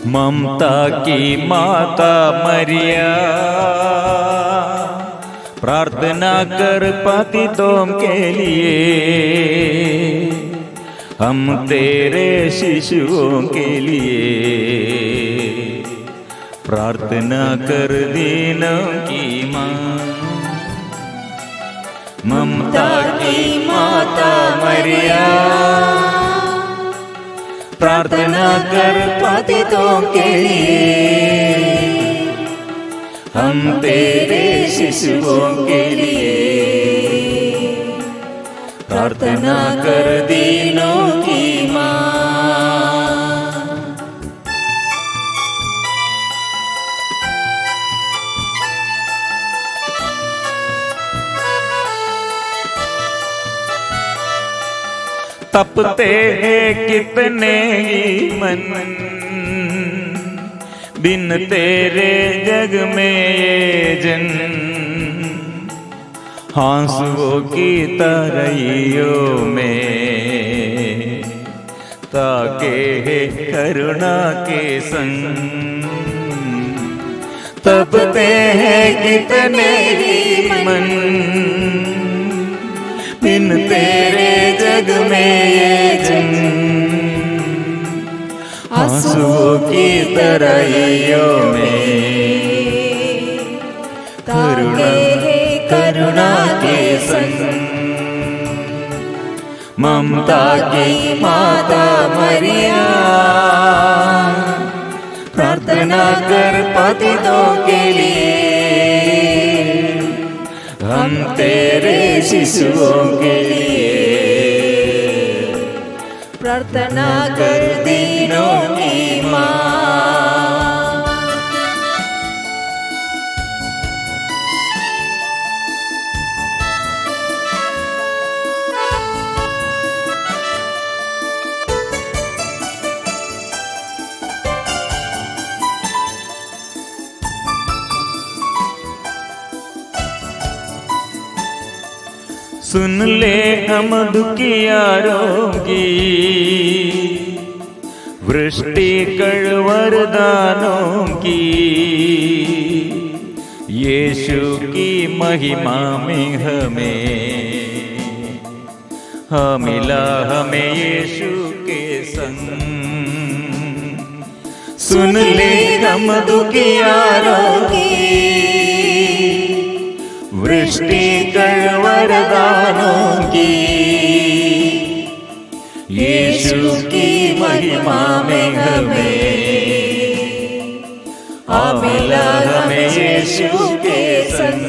ममता की माता मरिया, प्रार्थना कर पतितों के लिए, हम तेरे शिशुओं के लिए। प्रार्थना कर दीनों की माँ, ममता की माता मरिया, प्रार्थना कर पतितों के लिए, हम तेरे शिशुओं के लिए। प्रार्थना कर दीनों की माँ। तपते हैं कितने ही मन, बिन तेरे जग में ये जन। आंसुओं की तरैयों में ताके है करुणा के संग। तपते हैं कितने ही मन, बिन तेरे जग में ये जन। आंसुओं की तरैयों में करुणा के संग। ममता की माता मरिया, प्रार्थना कर पतितों के लिए, हम तेरे शिशुओं के लिए। प्रार्थना कर दीनों की माँ। सुन ले हम दुखियारों की, वृष्टि कर वरदानों की। यीशु की महिमा में हमें मिला हमें यीशु के संग। सुन ले हम दुखियारों की, वृष्टि कर वरदानों की। यीशु की महिमा में हमें मिला हमें यीशु के संग।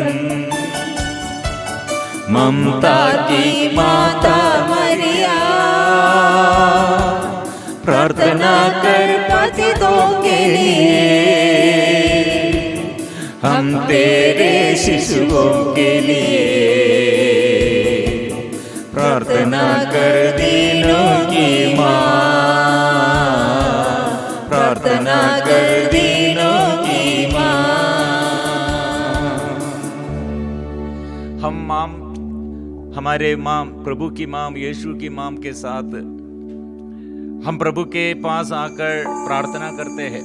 ममता की माता मरिया, प्रार्थना कर पतितों के लिए, हम तेरे शिशुओं के लिए। प्रार्थना कर दीनों की माँ, प्रार्थना कर दीनों की माँ। हमारे माँ प्रभु की माँ यीशु की माँ के साथ हम प्रभु के पास आकर प्रार्थना करते हैं,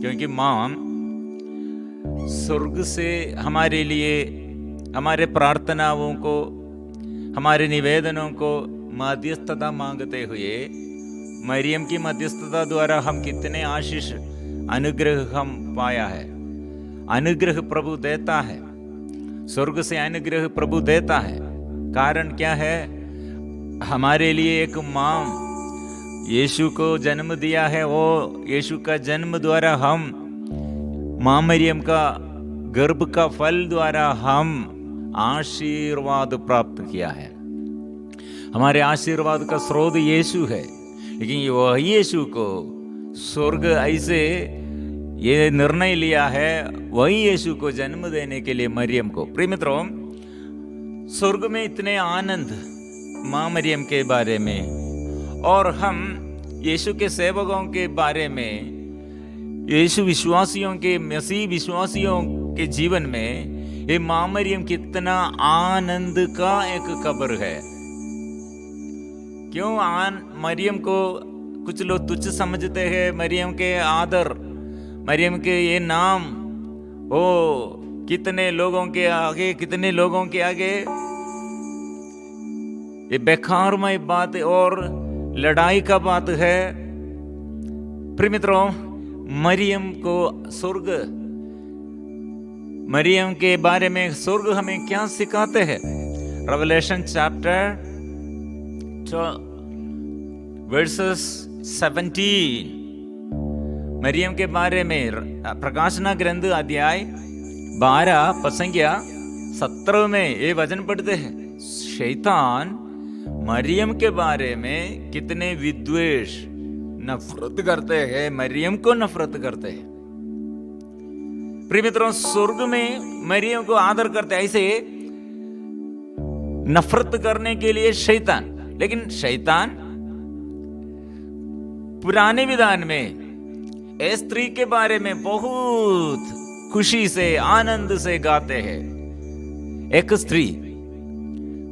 क्योंकि माँ स्वर्ग से हमारे लिए हमारे प्रार्थनाओं को, हमारे निवेदनों को मध्यस्थता मांगते हुए मरियम की मध्यस्थता द्वारा हम कितने आशीष अनुग्रह हम पाया है। अनुग्रह प्रभु देता है, स्वर्ग से अनुग्रह प्रभु देता है। कारण क्या है? हमारे लिए एक माँ यीशु को जन्म दिया है। वो यीशु का जन्म द्वारा हम माँ मरियम का गर्भ का फल द्वारा हम आशीर्वाद प्राप्त किया है। हमारे आशीर्वाद का स्रोत यीशु है, लेकिन वह यीशु को स्वर्ग ऐसे ये निर्णय लिया है, वही यीशु को जन्म देने के लिए मरियम को। प्रिय मित्रों, स्वर्ग में इतने आनंद माँ मरियम के बारे में, और हम यीशु के सेवकों के बारे में, यीशु विश्वासियों के, मसीह विश्वासियों के जीवन में ये माँ मरियम कितना आनंद का एक खबर है। क्यों मरियम को कुछ लोग तुच्छ समझते हैं मरियम के आदर, मरियम के ये नाम। ओ कितने लोगों के आगे, कितने लोगों के आगे ये बेकारमय बात और लड़ाई का बात है। प्रिय मित्रों, मरियम को स्वर्ग, मरियम के बारे में स्वर्ग हमें क्या सिखाते हैं? रेवलेशन चैप्टर वर्सेस 17, मरियम के बारे में प्रकाशना ग्रंथ अध्याय 12 पसंगिया 17 में ये वचन पढ़ते हैं। शैतान मरियम के बारे में कितने विद्वेष, नफरत करते हैं, मरियम को नफरत करते हैं। प्रिय मित्रों, स्वर्ग में मरियम को आदर करते, ऐसे नफरत करने के लिए शैतान। लेकिन शैतान पुराने विधान में इस स्त्री के बारे में बहुत खुशी से, आनंद से गाते हैं। एक स्त्री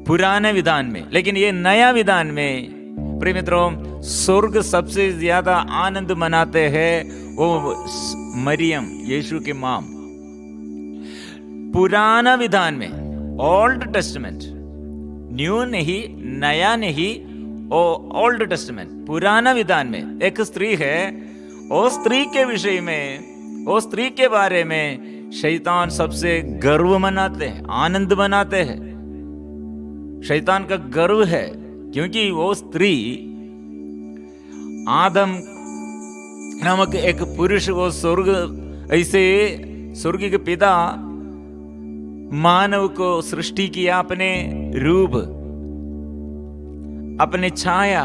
पुराने विधान में, लेकिन ये नया विधान में प्रिय मित्रों स्वर्ग सबसे ज्यादा आनंद मनाते हैं वो मरियम, यीशु की मां। पुराना विधान में, ओल्ड टेस्टमेंट, न्यू नहीं, नया नहीं, ओल्ड टेस्टमेंट, पुराना विधान में एक स्त्री है। वो स्त्री के विषय में, वो स्त्री के बारे में शैतान सबसे गर्व मनाते हैं, आनंद मनाते हैं। शैतान का गर्व है क्योंकि वो स्त्री आदम नामक एक पुरुष, वो स्वर्ग, ऐसे स्वर्ग के पिता मानव को सृष्टि किया, अपने रूप, अपने छाया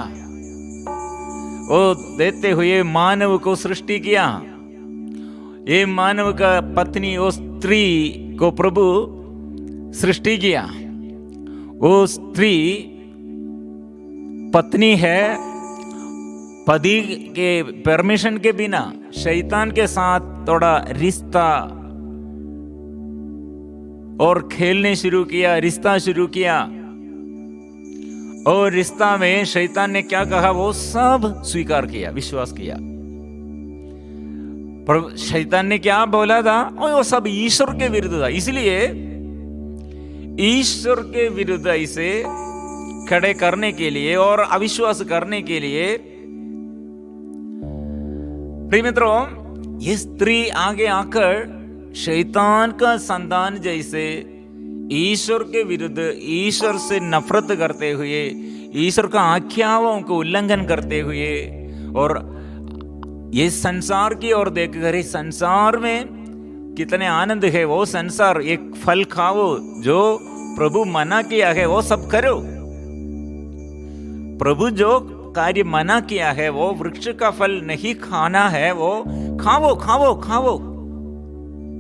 वो देते हुए मानव को सृष्टि किया। ये मानव का पत्नी, वो स्त्री को प्रभु सृष्टि किया। वो स्त्री पत्नी है, पति के परमिशन के बिना शैतान के साथ थोड़ा रिश्ता और खेलने शुरू किया, रिश्ता शुरू किया। और रिश्ता में शैतान ने क्या कहा, वो सब स्वीकार किया, विश्वास किया। पर शैतान ने क्या बोला था, वो सब ईश्वर के विरुद्ध था। इसलिए ईश्वर के विरुद्ध इसे खड़े करने के लिए और अविश्वास करने के लिए, प्रिय मित्रों, ये स्त्री आगे आकर शैतान का संतान जैसे ईश्वर के विरुद्ध, ईश्वर से नफरत करते हुए, ईश्वर का आज्ञाओं को उल्लंघन करते हुए, और ये संसार की ओर देखकर, इस संसार में कितने आनंद है, वो संसार, एक फल खाओ, जो प्रभु मना किया है वो सब करो। प्रभु जो कार्य मना किया है, वो वृक्ष का फल नहीं खाना है, वो खाओ खाओ खाओ,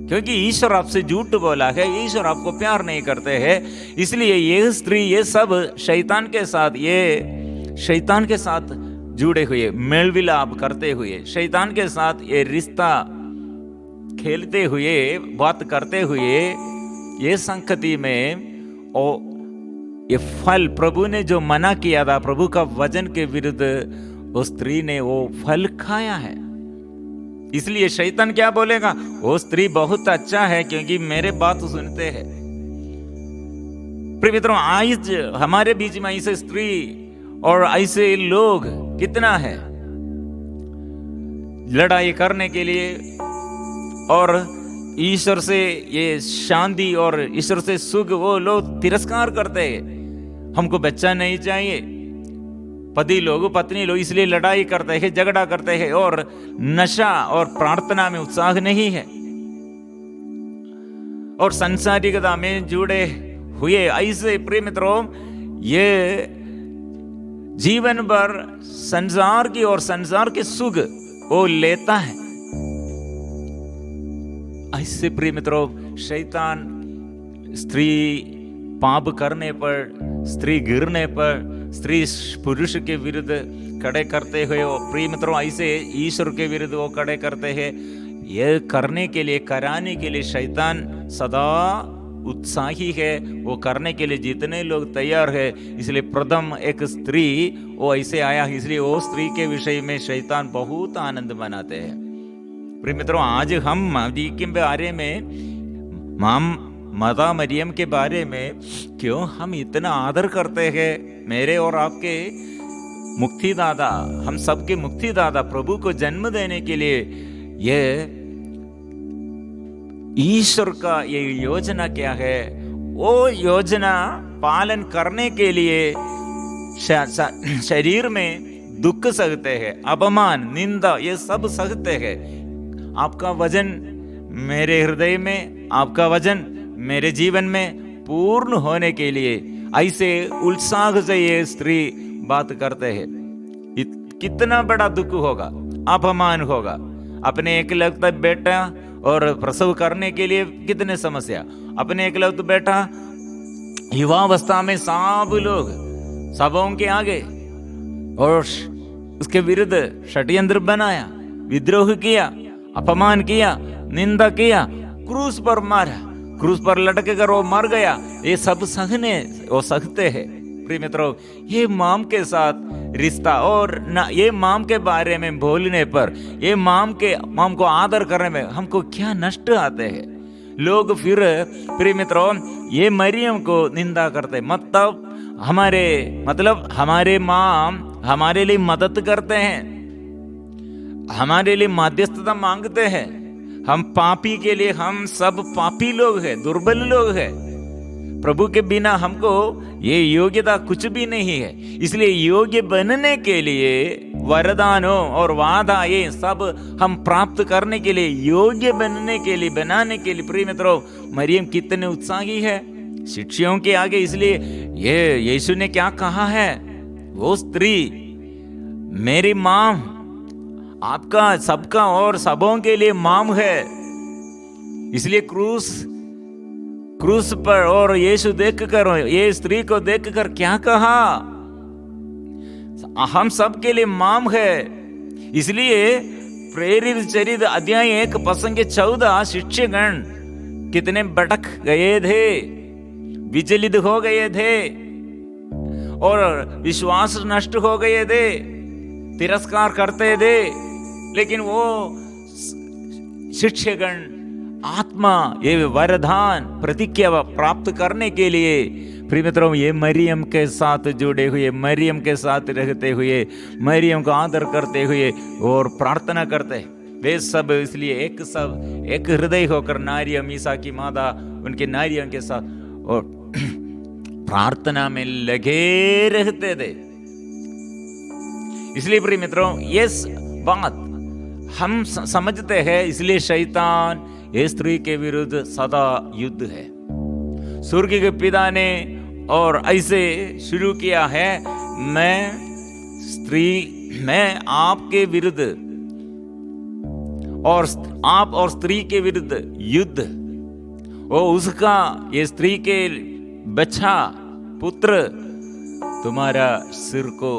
क्योंकि ईश्वर आपसे झूठ बोला है, ईश्वर आपको प्यार नहीं करते हैं। इसलिए ये स्त्री ये सब शैतान के साथ, ये शैतान के साथ जुड़े हुए, मेल विलाप करते हुए, शैतान के साथ ये रिश्ता खेलते हुए, बात करते हुए, ये संगति में ये फल प्रभु ने जो मना किया था, प्रभु का वचन के विरुद्ध, उस स्त्री ने वो फल खाया है। इसलिए शैतान क्या बोलेगा, वो स्त्री बहुत अच्छा है क्योंकि मेरे बात सुनते हैं। प्रिय मित्रों, आज हमारे बीच में ऐसे स्त्री और ऐसे लोग कितना है, लड़ाई करने के लिए और ईश्वर से ये शांति और ईश्वर से सुख वो लोग तिरस्कार करते हैं। हमको बच्चा नहीं चाहिए, पति लोग, पत्नी लोग इसलिए लड़ाई करते हैं, झगड़ा करते हैं, और नशा और प्रार्थना में उत्साह नहीं है, और संसारिकता में जुड़े हुए ऐसे प्रिय मित्रों, ये जीवन भर संसार की और संसार के सुख वो लेता है। ऐसे प्रिय मित्रों, शैतान स्त्री पाप करने पर, स्त्री गिरने पर, स्त्री पुरुष के विरुद्ध खड़े करते हुए, वो प्रिय मित्रों ऐसे ईश्वर के विरुद्ध वो खड़े करते हैं। ये करने के लिए, कराने के लिए शैतान सदा उत्साही है, वो करने के लिए जितने लोग तैयार है। इसलिए प्रथम एक स्त्री वो ऐसे आया, इसलिए वो स्त्री के विषय में शैतान बहुत आनंद मनाते हैं। प्रिय मित्रों, आज हम जी के बारे में, माता मरियम के बारे में क्यों हम इतना आदर करते हैं? मेरे और आपके मुक्तिदाता, हम सबके मुक्तिदाता प्रभु को जन्म देने के लिए ये ईश्वर का ये योजना क्या है? वो योजना पालन करने के लिए शरीर में दुख सहते हैं, अपमान, निंदा, ये सब सहते हैं। आपका वजन मेरे हृदय में, आपका वजन मेरे जीवन में पूर्ण होने के लिए ऐसे उत्साह से ये स्त्री बात करते हैं। कितना बड़ा दुख होगा, अपमान होगा। अपने एकलौता बेटा और प्रसव करने के लिए कितने समस्या, अपने एकलौता बेटा युवावस्था में सब लोग सबों के आगे और उसके विरुद्ध षड्यंत्र बनाया, विद्रोह किया, अपमान किया, निंदा किया, क्रूस पर मारा, क्रूस पर लटक कर वो मर गया। ये सब सहने वो सहते हैं। प्रिय मित्रों, ये माम के साथ रिश्ता और ना, ये माम के बारे में बोलने पर, ये माम को आदर करने में हमको क्या नष्ट आते हैं। लोग फिर प्रिय मित्रों ये मरियम को निंदा करते, मतलब हमारे माम हमारे लिए मदद करते हैं, हमारे लिए मध्यस्थता मांगते हैं। हम पापी के लिए, हम सब पापी लोग हैं, दुर्बल लोग हैं। प्रभु के बिना हमको ये योग्यता कुछ भी नहीं है। इसलिए योग्य बनने के लिए वरदानों और वादा ये सब हम प्राप्त करने के लिए, योग्य बनने के लिए, बनाने के लिए प्रिय मित्रों मरियम कितने उत्साही है शिष्यों के आगे। इसलिए ये यीशु ने क्या कहा है, वो स्त्री मेरी मां, आपका सबका और सबों के लिए मां है। इसलिए क्रूस पर और यीशु देखकर, ये स्त्री को देखकर क्या कहा, हम सब के लिए मां है। इसलिए प्रेरित चरित्र अध्याय 1 प्रसंग 14 शिष्यगण कितने भटक गए थे, विचलित हो गए थे और विश्वास नष्ट हो गए थे, तिरस्कार करते थे। लेकिन वो शिष्यगण आत्मा ये वरदान प्रतिज्ञा प्राप्त करने के लिए प्रिय मित्रों ये मरियम के साथ जुड़े हुए, मरियम के साथ रहते हुए, मरियम को आदर करते हुए और प्रार्थना करते हैं वे सब। इसलिए एक हृदय होकर नारियां, मीसा की माता, उनके नारियों के साथ और प्रार्थना में लगे रहते थे। इसलिए प्रिय मित्रों ये बात हम समझते हैं। इसलिए शैतान ये स्त्री के विरुद्ध सदा युद्ध है। स्वर्ग के पिता ने और ऐसे शुरू किया है, मैं आपके विरुद्ध और आप और स्त्री के विरुद्ध युद्ध, वो उसका, ये स्त्री के बच्चा पुत्र तुम्हारा सिर को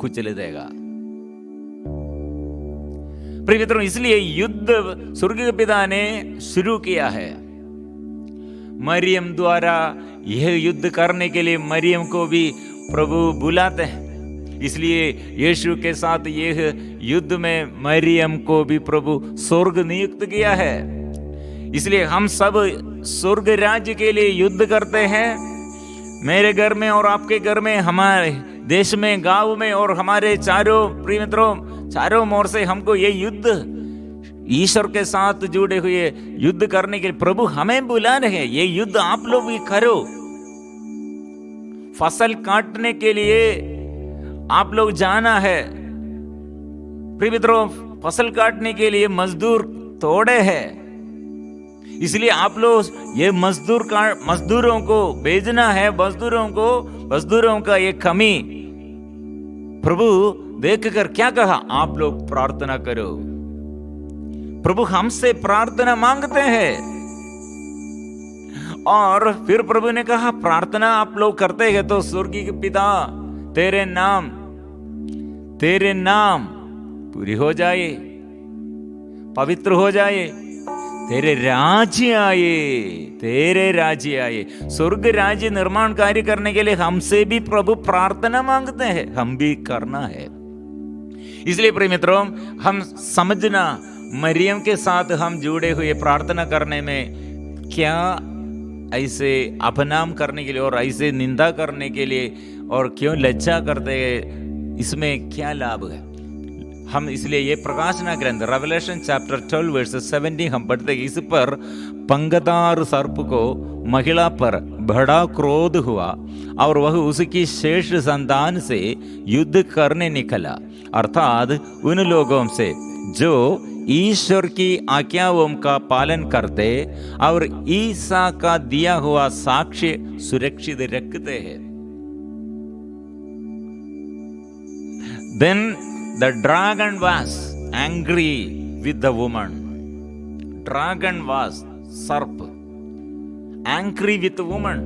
कुचल देगा। प्रिय मित्रों इसलिए युद्ध स्वर्ग के पिता ने शुरू किया है मरियम द्वारा। यह युद्ध करने के लिए मरियम को भी प्रभु बुलाते हैं। इसलिए यीशु के साथ यह युद्ध में मरियम को भी प्रभु स्वर्ग नियुक्त किया है। इसलिए हम सब स्वर्ग राज्य के लिए युद्ध करते हैं। मेरे घर में और आपके घर में, हमारे देश में, गांव में और हमारे चारों प्रिय मित्रों चारों ओर से हमको ये युद्ध ईश्वर के साथ जुड़े हुए युद्ध करने के लिए प्रभु हमें बुला रहे हैं। ये युद्ध आप लोग भी करो। फसल काटने के लिए आप लोग जाना है प्रिय मित्रों, फसल काटने के लिए मजदूर थोड़े हैं। इसलिए आप लोग ये मजदूरों को भेजना है। मजदूरों का ये कमी प्रभु देखकर क्या कहा, आप लोग प्रार्थना करो। प्रभु हमसे प्रार्थना मांगते हैं और फिर प्रभु ने कहा प्रार्थना आप लोग करते हैं तो स्वर्गीय पिता तेरे नाम पूरी हो जाए, पवित्र हो जाए, तेरे राज्य आए, तेरे राज्य आए। स्वर्ग राज्य निर्माण कार्य करने के लिए हमसे भी प्रभु प्रार्थना मांगते हैं, हम भी करना है। इसलिए प्रिय मित्रों, हम समझना, मरियम के साथ हम जुड़े हुए प्रार्थना करने में क्या ऐसे अपनाम करने के लिए और ऐसे निंदा करने के लिए और क्यों लज्जा करते हैं, इसमें क्या लाभ है। हम इसलिए ये प्रकाशना ग्रंथ रेवलेशन चैप्टर 12 वर्स 17 हम पढ़ते हैं। इस पर पंगदार सर्प को महिला पर बड़ा क्रोध हुआ और वह उसकी शेष संतान से युद्ध करने निकला, अर्थात उन लोगों से जो ईश्वर की आज्ञाओं का पालन करते और ईसा का दिया हुआ साक्ष्य सुरक्षित रखते हैं। Then the dragon was angry with the woman. Dragon was सर्प, angry with the woman.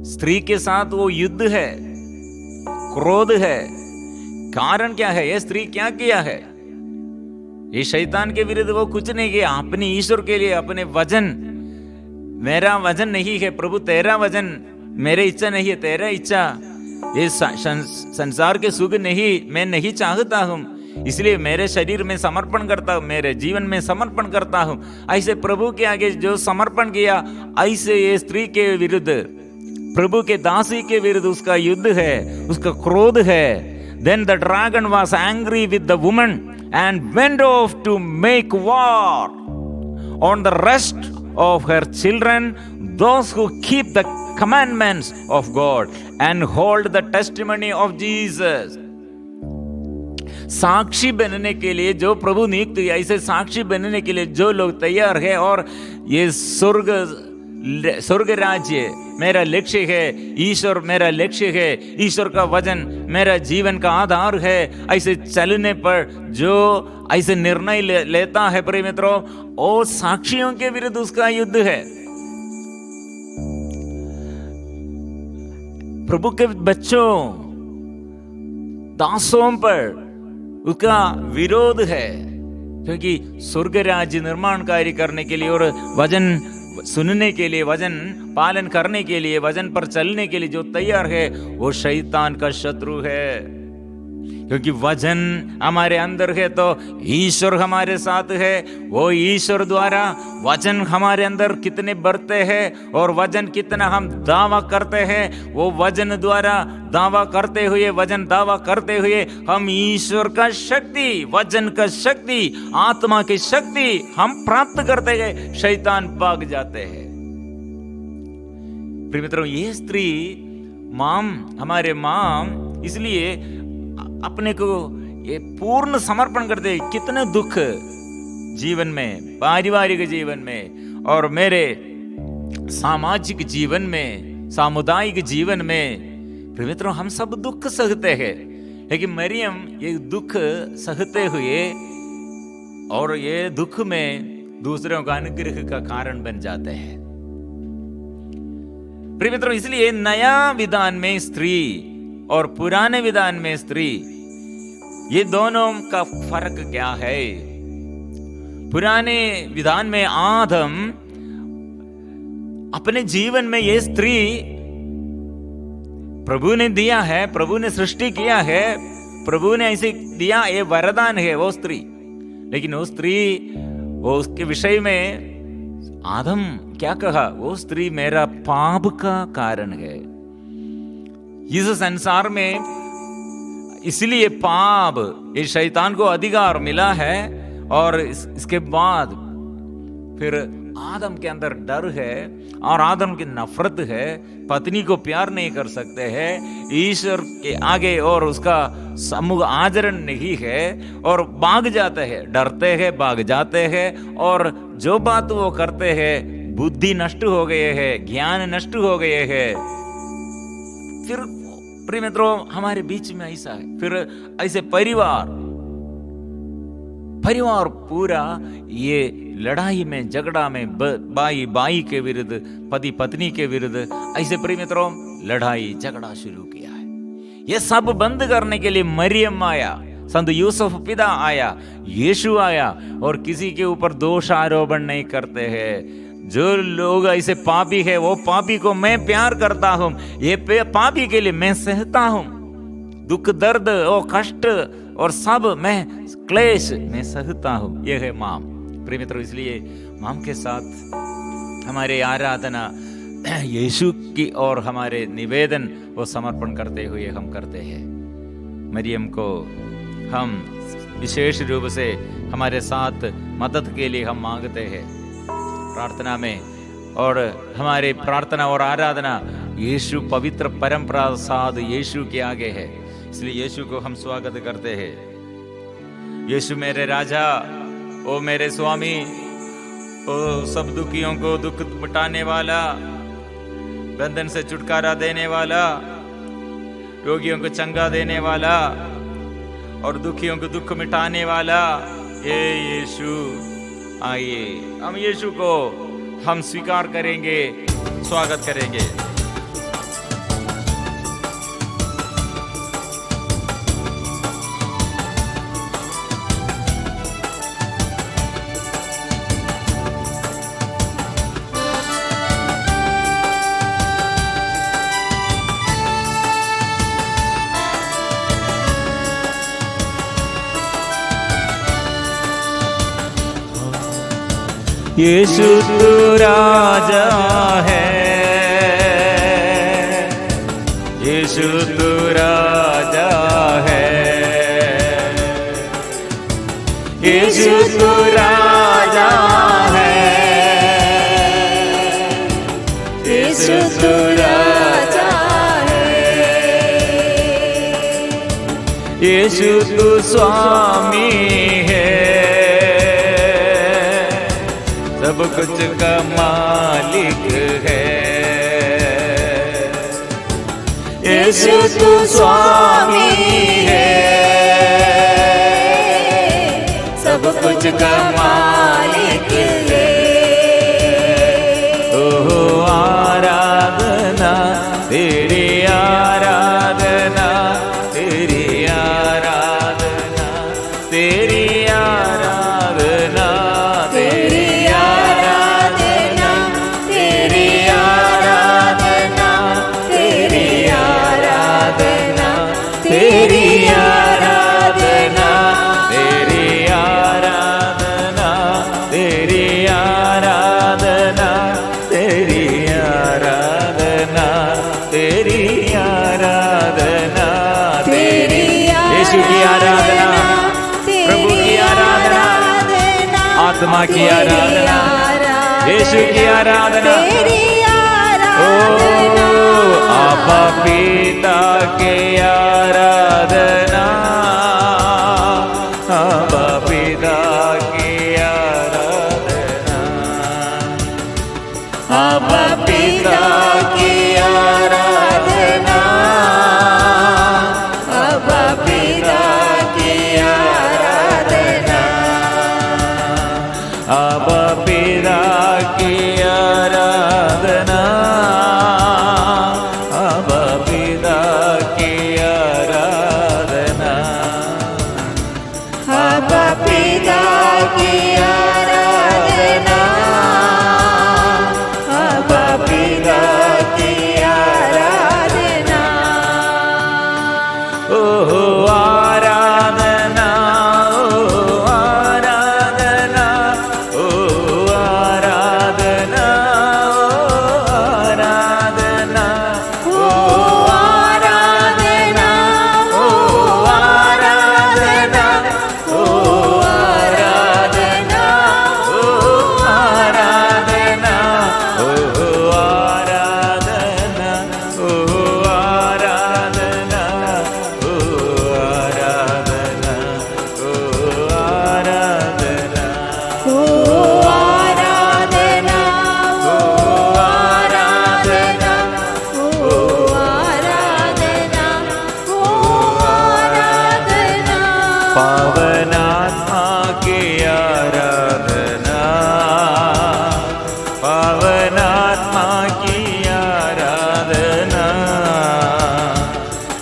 स्त्री के साथ वो युद्ध है, क्रोध है। कारण क्या है? ये स्त्री क्या किया है? ये शैतान के विरुद्ध वो कुछ नहीं किया, अपने ईश्वर के लिए अपने वजन, मेरा वजन नहीं है प्रभु, तेरा वजन, मेरी इच्छा नहीं है, तेरा इच्छा, ये संसार के सुख नहीं मैं नहीं चाहता हूं, इसलिए मेरे शरीर में समर्पण करता हूं, मेरे जीवन में समर्पण करता हूं। ऐसे प्रभु के आगे जो समर्पण किया, ऐसे ये स्त्री के विरुद्ध, प्रभु के दासी के विरुद्ध उसका युद्ध है, उसका क्रोध है। Then the dragon was angry with the woman and went off to make war on the rest of her children, those who keep the commandments of God and hold the testimony of Jesus. साक्षी बनने के लिए जो प्रभु नियुक्त किया, ऐसे साक्षी बनने के लिए जो लोग तैयार है, और ये स्वर्ग राज्य मेरा लक्ष्य है, ईश्वर मेरा लक्ष्य है, ईश्वर का वचन मेरा जीवन का आधार है, ऐसे चलने पर जो ऐसे निर्णय लेता है प्रिय मित्रों, और साक्षियों के विरुद्ध उसका युद्ध है। प्रभु के बच्चों, दासों पर उसका विरोध है, क्योंकि स्वर्ग राज्य निर्माण कार्य करने के लिए और वचन सुनने के लिए, वचन पालन करने के लिए, वचन पर चलने के लिए जो तैयार है, वो शैतान का शत्रु है। क्योंकि वचन हमारे अंदर है तो ईश्वर हमारे साथ है। वो ईश्वर द्वारा वचन हमारे अंदर कितने बढ़ते हैं और वचन कितना हम दावा करते हैं, वो वचन द्वारा दावा करते हुए, वचन दावा करते हुए हम ईश्वर का शक्ति, वचन का शक्ति, आत्मा की शक्ति हम प्राप्त करते हैं, शैतान भाग जाते हैं। प्रिय मित्रों, ये स्त्री हमारे इसलिए अपने को ये पूर्ण समर्पण करते। कितने दुख जीवन में, पारिवारिक जीवन में और मेरे सामाजिक जीवन में, सामुदायिक जीवन में, प्रिय मित्रों, हम सब दुख सहते हैं, लेकिन मरियम ये दुख सहते हुए और ये दुख में दूसरों का अनुग्रह का कारण बन जाते हैं। प्रिय मित्रों, इसलिए नया विधान में स्त्री और पुराने विधान में स्त्री, ये दोनों का फर्क क्या है? पुराने विधान में आदम अपने जीवन में ये स्त्री प्रभु ने दिया है, प्रभु ने सृष्टि किया है, प्रभु ने ऐसे दिया, ये वरदान है वो स्त्री। लेकिन वो स्त्री, वो उसके विषय में आदम क्या कहा? वो स्त्री मेरा पाप का कारण है। इस संसार में इसलिए पाप, ये शैतान को अधिकार मिला है, और इसके बाद फिर आदम के अंदर डर है और आदम की नफरत है, पत्नी को प्यार नहीं कर सकते हैं, ईश्वर के आगे और उसका समूह आचरण नहीं है, और भाग जाते हैं, डरते हैं, भाग जाते हैं, और जो बात वो करते हैं, बुद्धि नष्ट हो गए हैं, ज्ञान नष्ट हो गए हैं। फिर प्रिय मित्रों, हमारे बीच में ऐसा है, फिर ऐसे परिवार पूरा ये लड़ाई में, झगड़ा में, बाई के विरुद्ध, पति पत्नी के विरुद्ध, ऐसे प्रिय मित्रों लड़ाई झगड़ा शुरू किया है। ये सब बंद करने के लिए मरियम आया, संत यूसुफ पिता आया, यीशु आया, और किसी के ऊपर दोष आरोपण नहीं करते हैं। जो लोग ऐसे पापी है, वो पापी को मैं प्यार करता हूं, ये पापी के लिए मैं सहता हूं, दुख दर्द और कष्ट और सब मैं क्लेश मैं सहता हूं। यह है माम। प्रिय मित्रों, इसलिए माम के साथ हमारे आराधना यीशु की और हमारे निवेदन वो समर्पण करते हुए हम करते हैं। मरियम को हम विशेष रूप से हमारे साथ मदद के लिए हम मांगते हैं प्रार्थना में, और हमारे प्रार्थना और आराधना यीशु पवित्र परम प्रसाद यीशु के आगे है। इसलिए यीशु को हम स्वागत करते हैं। यीशु मेरे राजा, ओ मेरे स्वामी, ओ सब दुखियों को दुख मिटाने वाला, बंधन से छुटकारा देने वाला, रोगियों को चंगा देने वाला और दुखियों को दुख मिटाने वाला, ये यीशु। आइए हम यीशु को हम स्वीकार करेंगे, स्वागत करेंगे। यीशु तू राजा है, यीशु तू राजा है, यीशु तू राजा है, यीशु तू राजा है, यीशु तू स्वामी है, सब कुछ का मालिक है। यीशु तू स्वामी है, सब कुछ का मालिक है। ओहो आराधना तेरी, आराधना तेरी, आराधना तेरी, आराधना तेरी, तेरी आराधना, तेरी आराधना, तेरी आराधना, तेरी आराधना, तेरी आराधना, तेरी यीशु की आराधना, प्रभु की आराधना, आत्मा की आराधना, यीशु की आराधना। ओ आबा पिता के आराधना, आबा पिता की आराधना, आबा पिता की आराधना, आबा पिता की आराधना, आबा पिता की आराधना,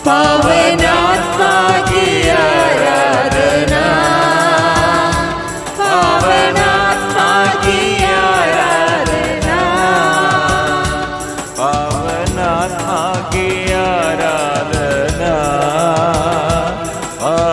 पावनात्मा की आराधना।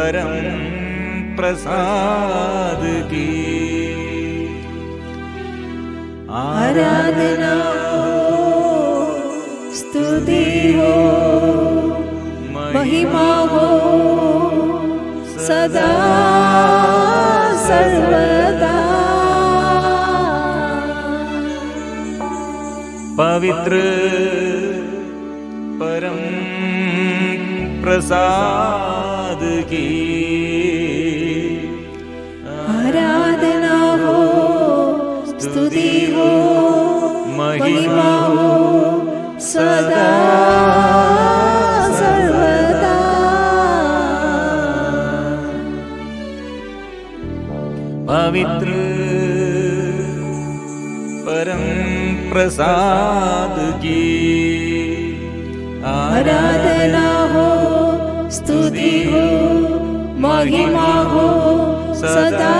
परम प्रसाद की आराधना स्तुति हो महिमा हो सदा सर्वदा। पवित्र परम प्रसाद की आराधना हो स्तुति हो महिमा हो सदा सर्वदा। पवित्र परम प्रसाद की आराधना हो स्तुति हो महिमा हो सदा